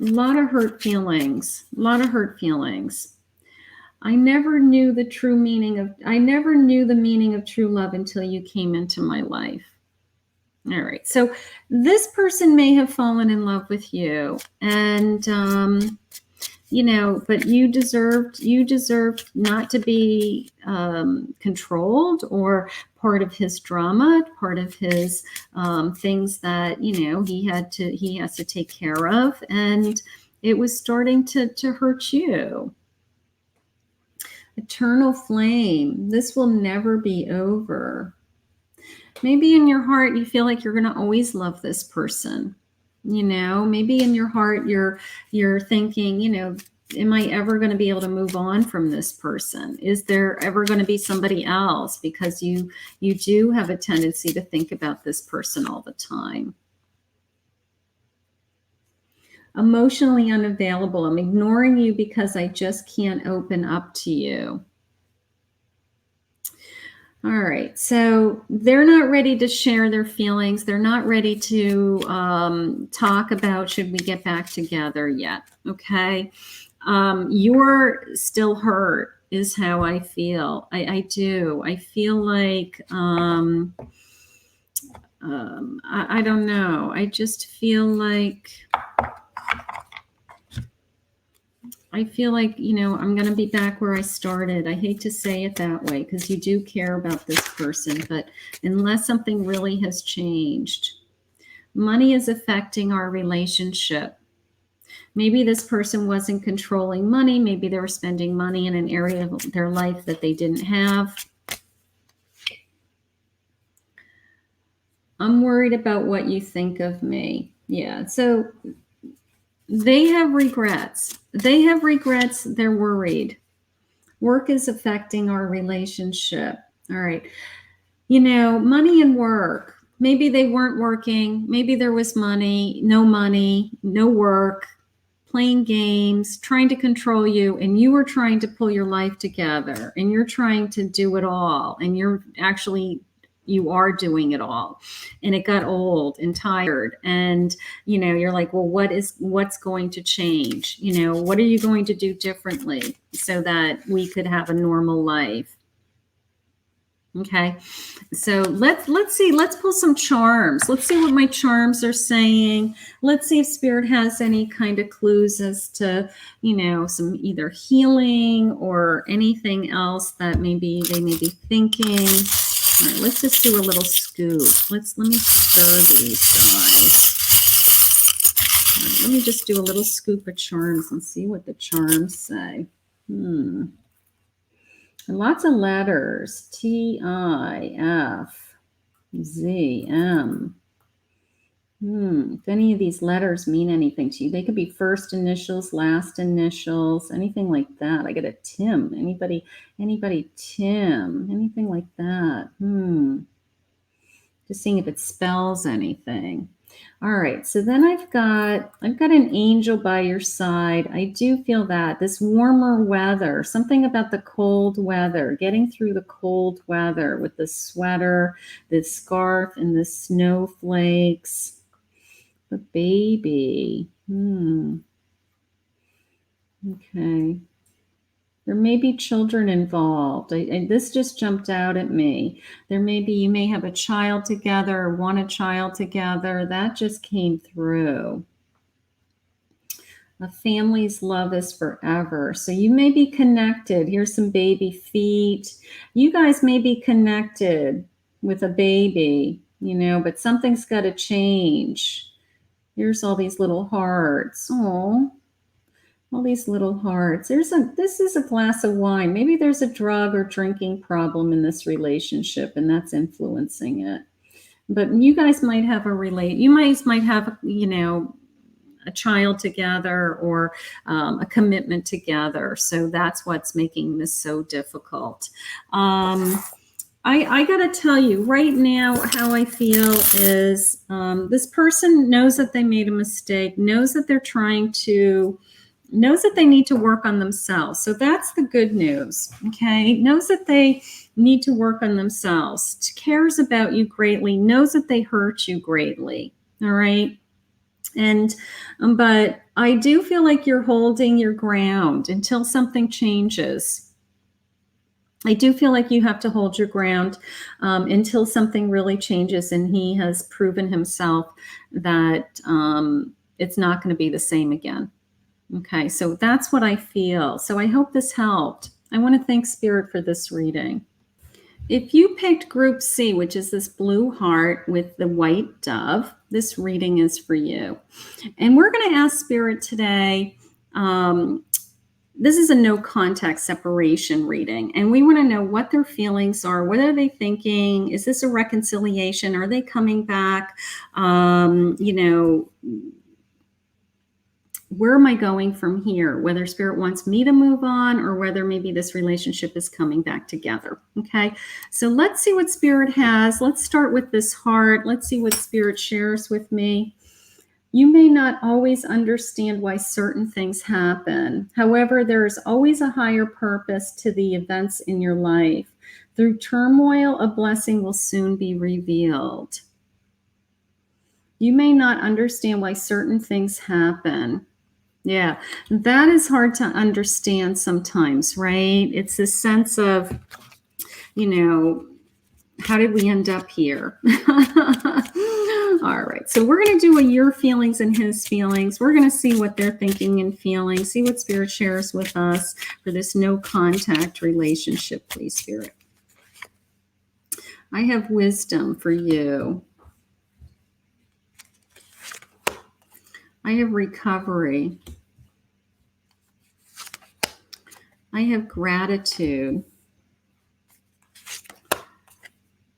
Speaker 1: a lot of hurt feelings. I never knew the meaning of true love until you came into my life. All right. So this person may have fallen in love with you, and, you know, but you deserved not to be controlled or part of his drama, part of his things that, you know, he has to take care of. And it was starting to hurt you. Eternal flame. This will never be over. Maybe in your heart, you feel like you're going to always love this person. You know, maybe in your heart, you're thinking, you know, am I ever going to be able to move on from this person? Is there ever going to be somebody else? Because you do have a tendency to think about this person all the time. Emotionally unavailable. I'm ignoring you because I just can't open up to you. All right, so they're not ready to share their feelings. They're not ready to talk about should we get back together yet, okay? You're still hurt is how I feel. I do. I feel like, I don't know. I just feel like, you know, I'm going to be back where I started. I hate to say it that way because you do care about this person, but unless something really has changed, money is affecting our relationship. Maybe this person wasn't controlling money. Maybe they were spending money in an area of their life that they didn't have. I'm worried about what you think of me. Yeah, so they have regrets. They have regrets. They're worried. Work is affecting our relationship. All right. You know, money and work. Maybe they weren't working. Maybe there was money, no work, playing games, trying to control you, and you were trying to pull your life together, and you're trying to do it all, and you are doing it all, and it got old and tired, and you know, you're like, well, what's going to change? You know, what are you going to do differently so that we could have a normal life? Okay, so let's see. Let's pull some charms. Let's see what my charms are saying. Let's see if Spirit has any kind of clues as to, you know, some either healing or anything else that maybe they may be thinking. All right, let's just do a little scoop. Let me stir these guys. All right, let me just do a little scoop of charms and see what the charms say. And lots of letters. T-I-F-Z-M. If any of these letters mean anything to you, they could be first initials, last initials, anything like that. I get a Tim. Anybody Tim? Anything like that? Just seeing if it spells anything. All right, so then I've got an angel by your side. I do feel that this warmer weather, something about the cold weather, getting through the cold weather with the sweater, the scarf, and the snowflakes. The baby. Okay. There may be children involved. This just jumped out at me. You may have a child together or want a child together. That just came through. A family's love is forever. So you may be connected. Here's some baby feet. You guys may be connected with a baby, you know, but something's got to change. Here's all these little hearts. Oh. All these little hearts. This is a glass of wine. Maybe there's a drug or drinking problem in this relationship, and that's influencing it. But you guys might have you might have, you know, a child together or a commitment together. So that's what's making this so difficult. I got to tell you right now how I feel is this person knows that they made a mistake, knows that they need to work on themselves. So that's the good news, okay? Knows that they need to work on themselves, cares about you greatly, knows that they hurt you greatly, all right? And, but I do feel like you're holding your ground until something changes. I do feel like you have to hold your ground until something really changes and he has proven himself that it's not going to be the same again. Okay, so that's what I feel. So I hope this helped. I want to thank Spirit for this reading. If you picked Group C, which is this blue heart with the white dove, this reading is for you. And we're going to ask Spirit today, this is a no contact separation reading, and we want to know what their feelings are. What are they thinking? Is this a reconciliation? Are they coming back? You know, where am I going from here? Whether Spirit wants me to move on or whether maybe this relationship is coming back together. Okay, so let's see what Spirit has. Let's start with this heart. Let's see what Spirit shares with me. You may not always understand why certain things happen. However, there is always a higher purpose to the events in your life. Through turmoil, a blessing will soon be revealed. You may not understand why certain things happen. Yeah, that is hard to understand sometimes, right? It's a sense of, you know, how did we end up here? All right, so we're going to do a your feelings and his feelings. We're going to see what they're thinking and feeling, see what Spirit shares with us for this no contact relationship, please, Spirit. I have wisdom for you. I have recovery. I have gratitude.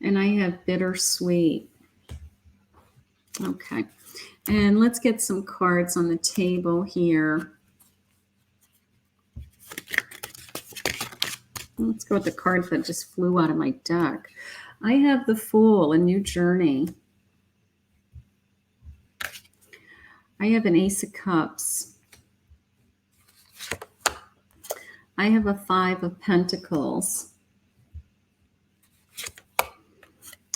Speaker 1: And I have bittersweet. Okay. And let's get some cards on the table here. Let's go with the cards that just flew out of my deck. I have the Fool, a new journey. I have an Ace of Cups. I have a Five of Pentacles.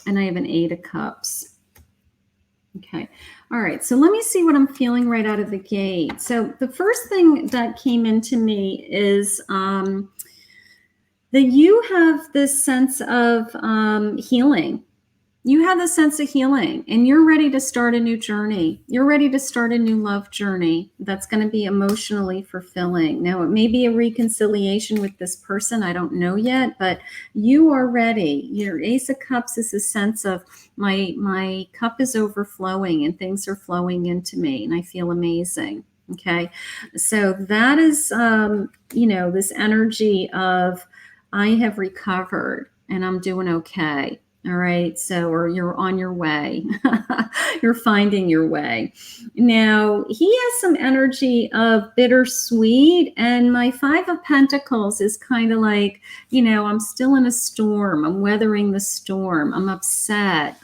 Speaker 1: And I have an Eight of Cups. Okay. All right. So let me see what I'm feeling right out of the gate. So the first thing that came into me is that you have this sense of healing. You have the sense of healing, and you're ready to start a new journey. You're ready to start a new love journey that's going to be emotionally fulfilling. Now, it may be a reconciliation with this person. I don't know yet, but you are ready. Your Ace of Cups is a sense of my cup is overflowing and things are flowing into me, and I feel amazing. Okay. So that is, this energy of I have recovered and I'm doing okay. All right. So, or you're on your way. You're finding your way. Now, he has some energy of bittersweet. And my Five of Pentacles is kind of like, I'm still in a storm. I'm weathering the storm. I'm upset.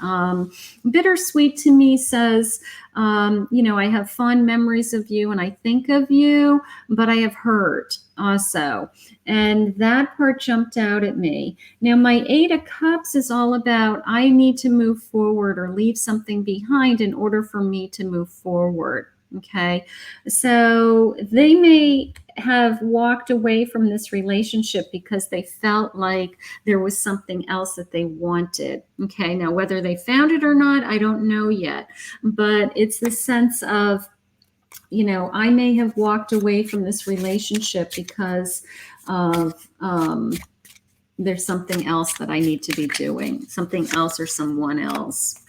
Speaker 1: Bittersweet to me says, I have fond memories of you and I think of you, but I have hurt also. And that part jumped out at me. Now, my Eight of Cups is all about I need to move forward or leave something behind in order for me to move forward. Okay. So they may have walked away from this relationship because they felt like there was something else that they wanted. Okay. Now, whether they found it or not, I don't know yet. But it's the sense of, I may have walked away from this relationship because of there's something else that I need to be doing, something else or someone else.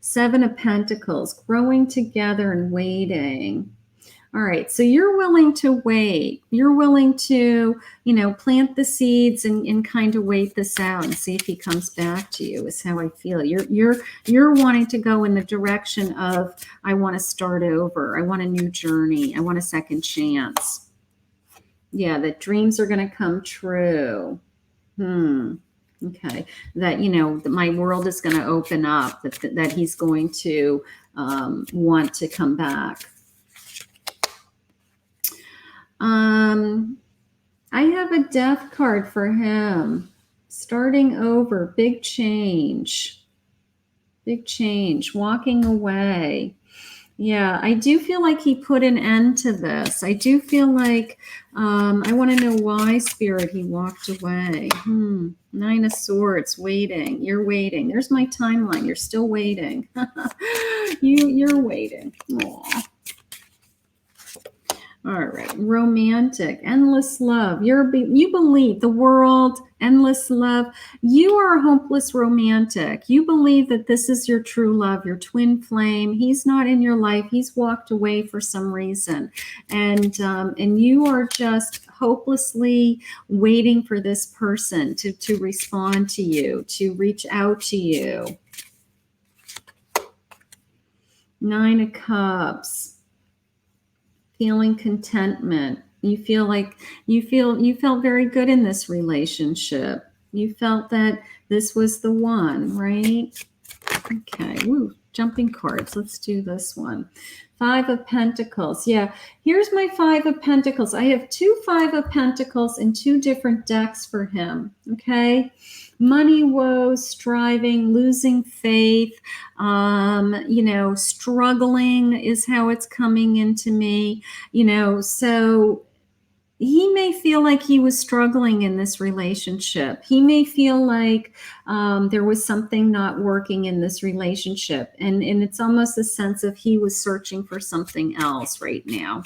Speaker 1: Seven of Pentacles, growing together and waiting. All right, so you're willing to wait. You're willing to, plant the seeds and kind of wait this out and see if he comes back to you. Is how I feel. You're wanting to go in the direction of I want to start over. I want a new journey. I want a second chance. Yeah, that dreams are going to come true. Okay, that that my world is going to open up. That he's going to want to come back. I have a Death card for him. Starting over, big change, walking away. Yeah, I do feel like he put an end to this. I do feel like I want to know why, Spirit, he walked away. Nine of Swords, waiting. You're waiting. There's my timeline. You're still waiting. You're waiting. Aww. All right, romantic, endless love. You believe the world, endless love. You are a hopeless romantic. You believe that this is your true love, your twin flame. He's not in your life. He's walked away for some reason, and you are just hopelessly waiting for this person to respond to you, to reach out to you. Nine of Cups. Feeling contentment. You felt very good in this relationship. You felt that this was the one, right? Okay. Woo, jumping cards. Let's do this one. 5 of Pentacles. Yeah, here's my 5 of Pentacles. I have 2 5 of Pentacles in 2 different decks for him, okay? Money woes, striving, losing faith, you know, struggling is how it's coming into me, you know, so he may feel like he was struggling in this relationship. He may feel like there was something not working in this relationship. And it's almost a sense of he was searching for something else right now.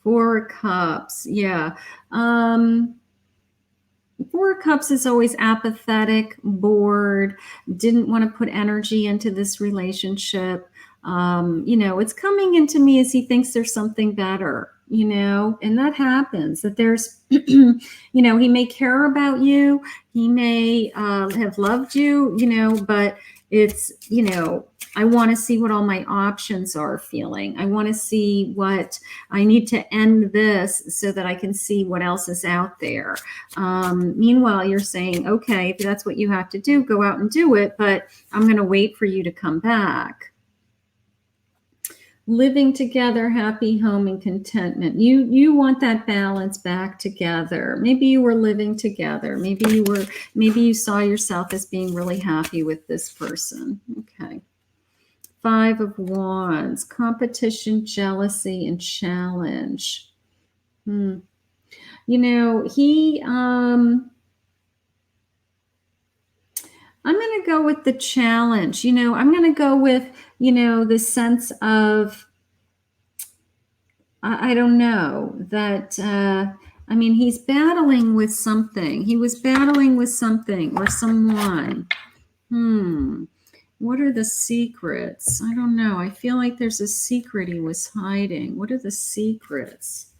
Speaker 1: 4 of Cups. Yeah. 4 of Cups is always apathetic, bored, didn't want to put energy into this relationship. You know, it's coming into me as he thinks there's something better, you know, and that happens, that there's, you know, he may care about you. He may have loved you, you know, but it's, you know, I want to see what all my options are feeling. I want to see what I need to end this so that I can see what else is out there. Meanwhile, you're saying, okay, if that's what you have to do, go out and do it, but I'm going to wait for you to come back. Living together, happy home and contentment. You want that balance back together. Maybe you were living together. Maybe you saw yourself as being really happy with this person. Okay. 5 of Wands, competition, jealousy, and challenge. You know, I'm going to go with the challenge. You know, I'm going to go with, you know, the sense of, I don't know, that, I mean, he's battling with something. He was battling with something or someone. What are the secrets? I don't know. I feel like there's a secret he was hiding. What are the secrets?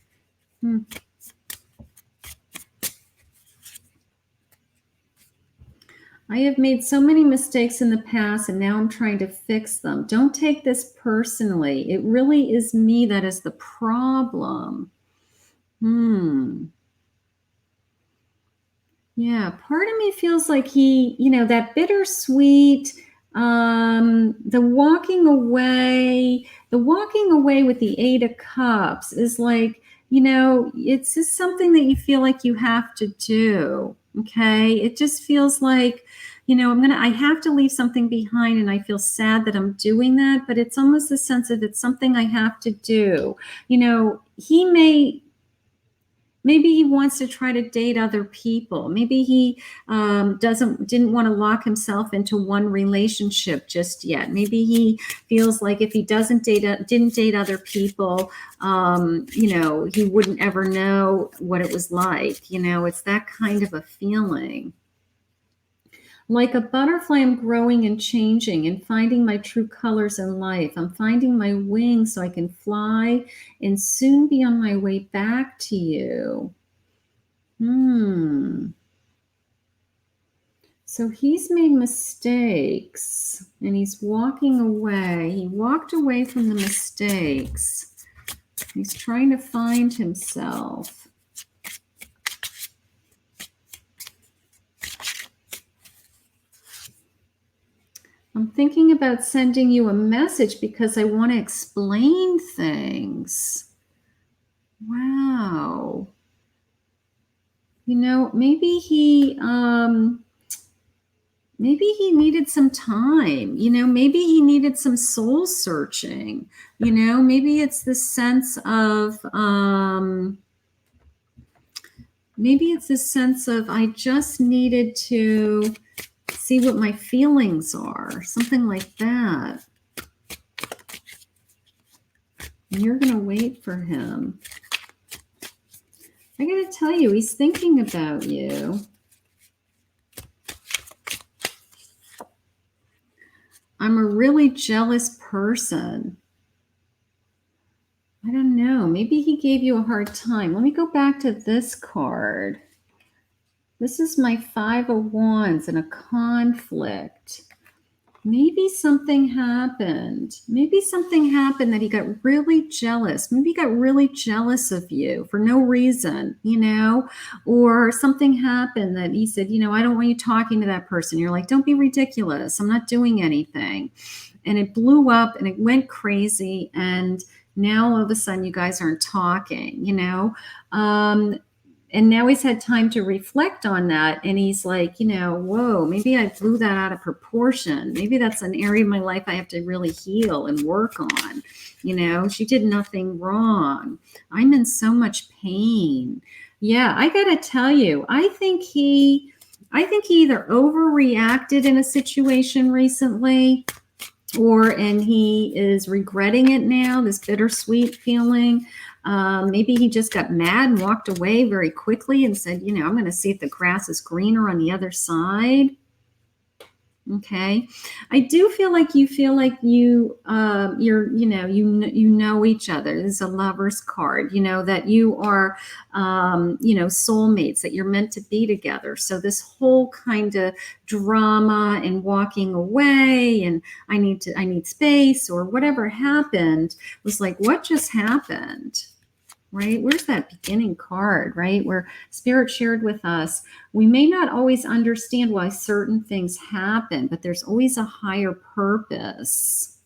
Speaker 1: I have made so many mistakes in the past and now I'm trying to fix them. Don't take this personally. It really is me that is the problem. Yeah, part of me feels like he, you know, that bittersweet, the walking away with the 8 of Cups is like, you know, it's just something that you feel like you have to do. Okay. It just feels like, you know, I have to leave something behind and I feel sad that I'm doing that, but it's almost a sense of it's something I have to do. You know, maybe he wants to try to date other people. Maybe he didn't want to lock himself into one relationship just yet. Maybe he feels like if he didn't date other people, you know, he wouldn't ever know what it was like. You know, it's that kind of a feeling. Like a butterfly, I'm growing and changing and finding my true colors in life. I'm finding my wings so I can fly and soon be on my way back to you. So he's made mistakes and he's walking away. He walked away from the mistakes. He's trying to find himself. I'm thinking about sending you a message because I want to explain things. Wow. You know, maybe he needed some time. You know, maybe he needed some soul searching. You know, maybe it's the sense of I just needed to see what my feelings are, something like that. And you're going to wait for him. I got to tell you, he's thinking about you. I'm a really jealous person. I don't know. Maybe he gave you a hard time. Let me go back to this card. This is my 5 of Wands and a conflict. maybe something happened. Maybe something happened that he got really jealous. Maybe he got really jealous of you for no reason, you know, or something happened that he said, you know, I don't want you talking to that person. You're like, don't be ridiculous. I'm not doing anything. And it blew up and it went crazy. And now all of a sudden you guys aren't talking, you know. And now he's had time to reflect on that. And he's like, you know, whoa, maybe I blew that out of proportion. Maybe that's an area of my life I have to really heal and work on. You know, she did nothing wrong. I'm in so much pain. Yeah, I got to tell you, I think he either overreacted in a situation recently, and he is regretting it now, this bittersweet feeling. Maybe he just got mad and walked away very quickly and said, you know, I'm going to see if the grass is greener on the other side. Okay. I do feel like you know each other. This is a lover's card, you know, that you are, soulmates, that you're meant to be together. So this whole kind of drama and walking away and I need space or whatever happened was like, what just happened? Right? Where's that beginning card, right? Where Spirit shared with us, we may not always understand why certain things happen, but there's always a higher purpose.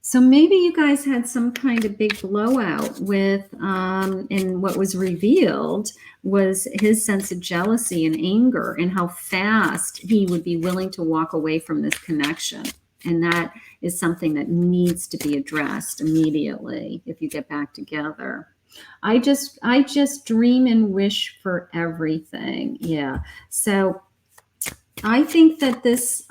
Speaker 1: So maybe you guys had some kind of big blowout with, and what was revealed was his sense of jealousy and anger and how fast he would be willing to walk away from this connection. And that is something that needs to be addressed immediately if you get back together. I just dream and wish for everything. Yeah. So I think that this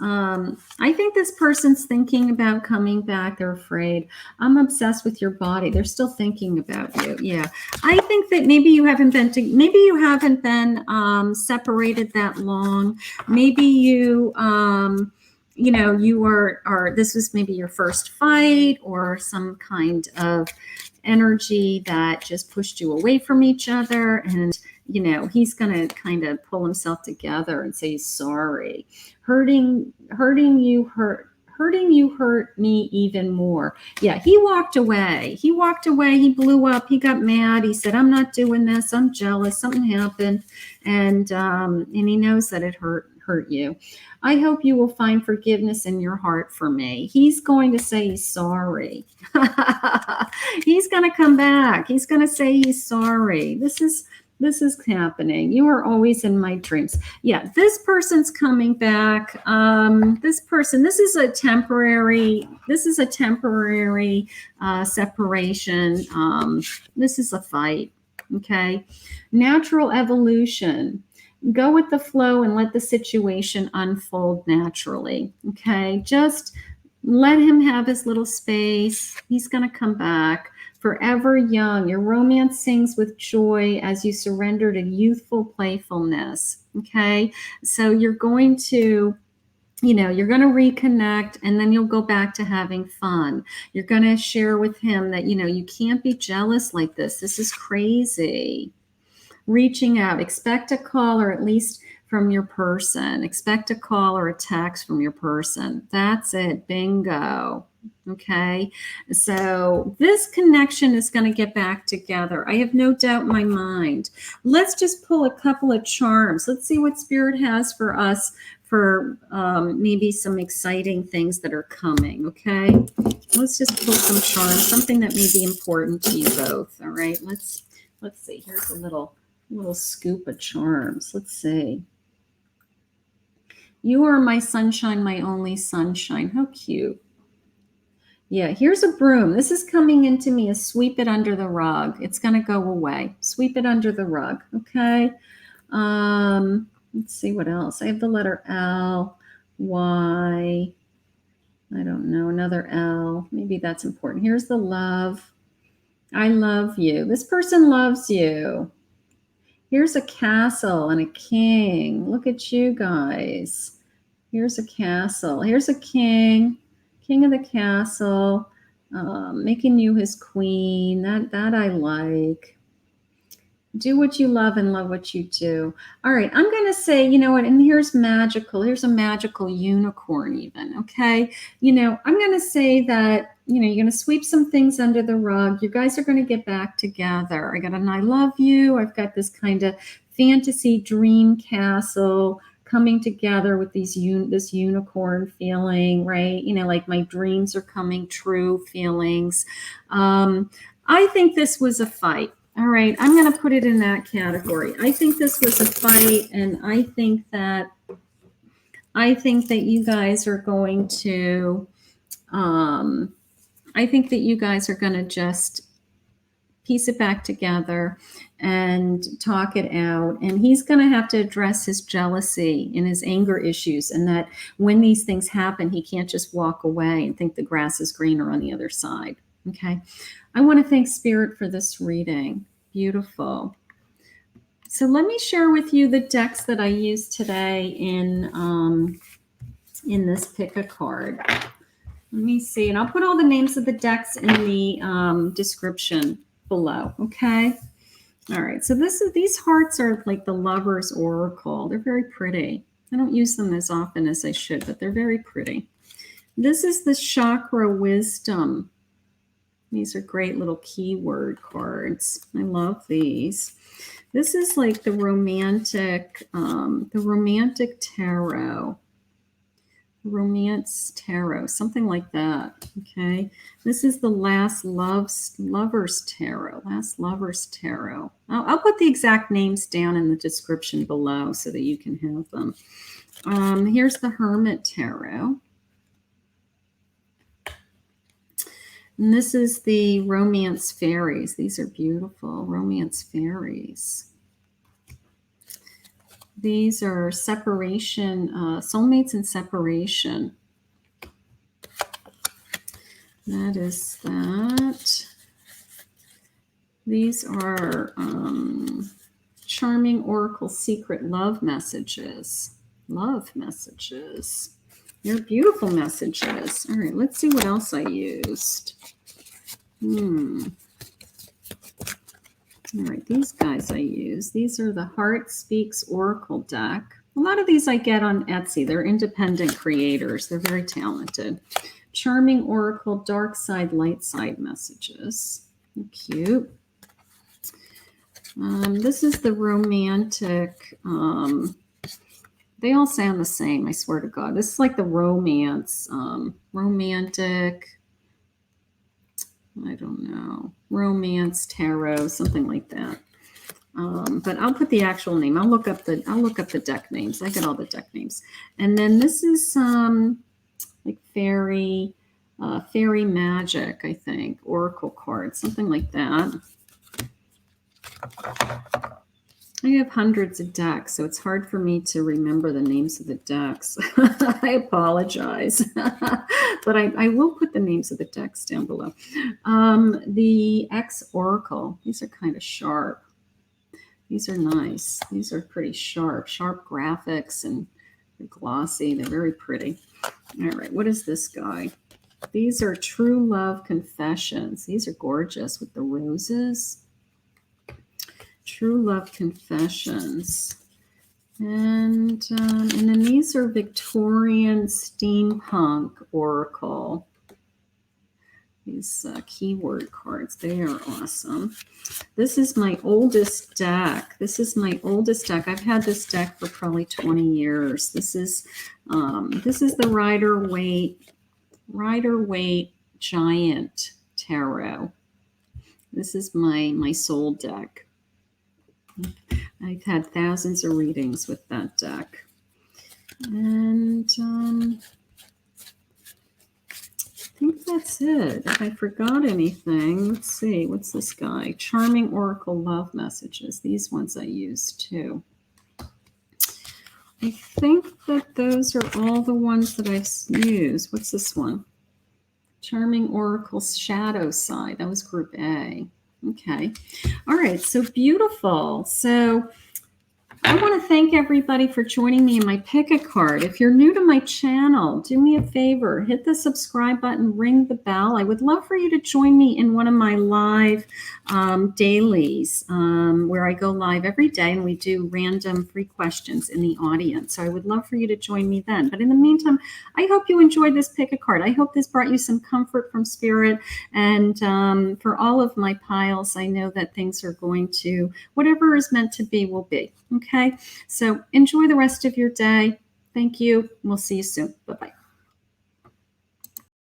Speaker 1: person's thinking about coming back. They're afraid. I'm obsessed with your body. They're still thinking about you. Yeah. I think that maybe you haven't been separated that long. Maybe you, you are, this was maybe your first fight or some kind of energy that just pushed you away from each other. And, you know, he's going to kind of pull himself together and say, sorry, hurting you hurt me even more. Yeah. He walked away. He blew up. He got mad. He said, I'm not doing this. I'm jealous. Something happened. And he knows that it hurt you. I hope you will find forgiveness in your heart for me. He's going to say he's sorry. He's going to come back. He's going to say he's sorry. This is happening. You are always in my dreams. Yeah, this person's coming back. This is a temporary separation. This is a fight. Okay. Natural evolution. Go with the flow and let the situation unfold naturally. Okay. Just let him have his little space. He's going to come back. Forever young. Your romance sings with joy as you surrender to youthful playfulness. Okay. So you're going to reconnect and then you'll go back to having fun. You're going to share with him that, you can't be jealous like this. This is crazy. Reaching out, expect a call or at least from your person. Expect a call or a text from your person. That's it. Bingo. Okay. So this connection is going to get back together. I have no doubt in my mind. Let's just pull a couple of charms. Let's see what Spirit has for us for maybe some exciting things that are coming. Okay. Let's just pull some charms, something that may be important to you both. All right. Let's see. Here's a little scoop of charms. Let's see. You are my sunshine, my only sunshine. How cute. Yeah, here's a broom. This is coming into me as sweep it under the rug. It's going to go away. Sweep it under the rug. Okay. Let's see what else. I have the letter L, Y. I don't know. Another L. Maybe that's important. Here's the love. I love you. This person loves you. Here's a castle and a king. Look at you guys. Here's a castle. Here's a king. King of the castle. Making you his queen. That I like. Do what you love and love what you do. All right, I'm going to say, you know what, and here's magical. Here's a magical unicorn even, okay? You know, I'm going to say that, you know, you're going to sweep some things under the rug. You guys are going to get back together. I got an I love you. I've got this kind of fantasy dream castle coming together with these this unicorn feeling, right? You know, like my dreams are coming true feelings. I think this was a fight. All right, I'm going to put it in that category. I think this was a fight, and I think that you guys are going to I think that you guys are going to just piece it back together and talk it out. And he's going to have to address his jealousy and his anger issues, and that when these things happen, he can't just walk away and think the grass is greener on the other side. Okay. I want to thank Spirit for this reading. Beautiful. So let me share with you the decks that I used today in this pick a card. Let me see, and I'll put all the names of the decks in the description below. Okay. All right. So these hearts are like the Lover's Oracle. They're very pretty. I don't use them as often as I should, but they're very pretty. This is the Chakra Wisdom. These are great little keyword cards. I love these. This is like the romantic tarot. Romance tarot, something like that. Okay. This is the Last Lovers Tarot. Last Lovers Tarot. I'll put the exact names down in the description below so that you can have them. Here's the Hermit Tarot. And this is the Romance Fairies. These are beautiful. Romance Fairies. These are separation, soulmates and separation. That is that. These are charming oracle secret love messages. Love messages. They're beautiful messages. All right, let's see what else I used. All right, these guys I use. These are the Heart Speaks Oracle deck. A lot of these I get on Etsy. They're independent creators. They're very talented. Charming Oracle Dark Side, Light Side messages. Cute. This is the romantic. They all sound the same, I swear to God. This is like the romance, romantic, I don't know, romance tarot, something like that. But I'll put the actual name. I'll look up the deck names. I get all the deck names. And then this is like fairy magic, I think, oracle cards, something like that. I have hundreds of decks, so it's hard for me to remember the names of the decks. I apologize. But I will put the names of the decks down below. The X Oracle. These are kind of sharp. These are nice. These are pretty sharp. Sharp graphics and glossy. They're very pretty. All right, what is this guy? These are True Love Confessions. These are gorgeous with the roses. True Love Confessions. And then these are Victorian Steampunk Oracle. These keyword cards, they are awesome. This is my oldest deck. I've had this deck for probably 20 years. This is the Rider-Waite Giant Tarot. This is my soul deck. I've had thousands of readings with that deck. And I think that's it. If I forgot anything, let's see. What's this guy? Charming Oracle Love Messages. These ones I use too. I think that those are all the ones that I've used. What's this one? Charming Oracle Shadow Side. That was Group A. Okay. All right. So beautiful. So I want to thank everybody for joining me in my pick a card. If you're new to my channel, do me a favor, hit the subscribe button, ring the bell. I would love for you to join me in one of my live dailies where I go live every day and we do random free questions in the audience. So I would love for you to join me then. But in the meantime, I hope you enjoyed this pick a card. I hope this brought you some comfort from spirit. And for all of my piles, I know that things are going to, whatever is meant to be will be. Okay, so enjoy the rest of your day. Thank you. We'll see you soon. Bye-bye.